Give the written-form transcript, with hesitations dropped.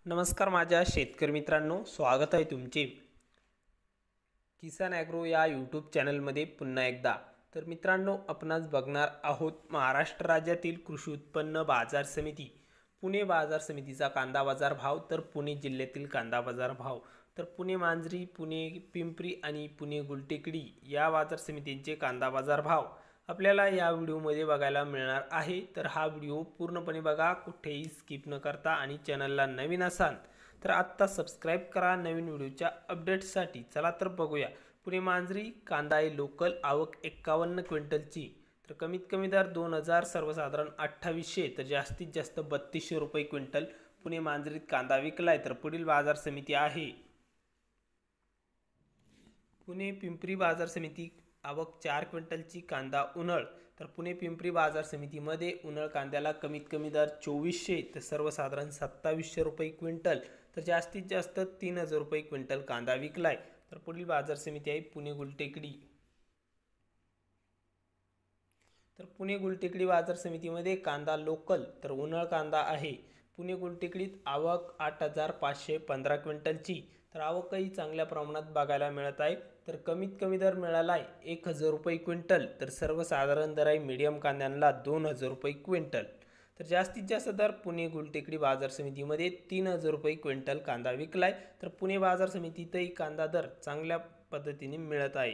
नमस्कार माझ्या शेतकरी मित्रांनो, स्वागत आहे तुमचे किसान ॲग्रो या यूट्यूब चॅनलमध्ये पुन्हा एकदा। तर मित्रांनो, आपण आज बघणार आहोत महाराष्ट्र राज्यातील कृषी उत्पन्न बाजार समिती पुणे बाजार समितीचा कांदा बाजार भाव। तर पुणे जिल्ह्यातील कांदा बाजार भाव, तर पुणे मांजरी, पुणे पिंपरी आणि पुणे गुलटेकडी या बाजार समितींचे कांदा बाजार भाव आपल्याला या व्हिडिओमध्ये बघायला मिळणार आहे। तर हा व्हिडिओ पूर्णपणे बघा, कुठेही स्किप न करता, आणि चॅनलला नवीन असाल तर आत्ता सबस्क्राइब करा नवीन व्हिडिओच्या अपडेट्ससाठी। चला तर बघूया। पुणे मांजरी कांदा आहे लोकल, आवक 51 क्विंटलची, तर कमीत कमी दर 2000, सर्वसाधारण 2800, तर जास्तीत जास्त 3200 रुपये क्विंटल पुणे मांजरीत कांदा विकलाय। तर पुढील बाजार समिती आहे पुणे पिंपरी बाजार समिती, आवक 4 क्विंटलची, कांदा उन्हळ। तर पुणे पिंपरी बाजार समितीमध्ये उन्हळ कांद्याला कमीत कमी दर 2400, तर सर्वसाधारण 2700 रुपये क्विंटल, तर जास्तीत जास्त 3000 रुपये क्विंटल कांदा विकलाय। तर पुढील बाजार समिती आहे पुणे गुलटेकडी। तर पुणे गुलटेकडी बाजार समितीमध्ये कांदा लोकल, तर उन्हळ कांदा आहे पुणे गुलटेकडीत, आवक 8515 क्विंटलची, तर आवकही चांगल्या प्रमाणात बघायला मिळत आहे। तर कमीत कमी दर मिळाला आहे 1000 रुपये क्विंटल, तर सर्वसाधारण दर आहे मीडियम कांद्यांना 2000 रुपये क्विंटल, तर जास्तीत जास्त दर पुणे गुलटेकडी बाजार समितीमध्ये 3000 रुपये क्विंटल कांदा विकलाय। तर पुणे बाजार समितीतही कांदा दर चांगल्या पद्धतीने मिळत आहे।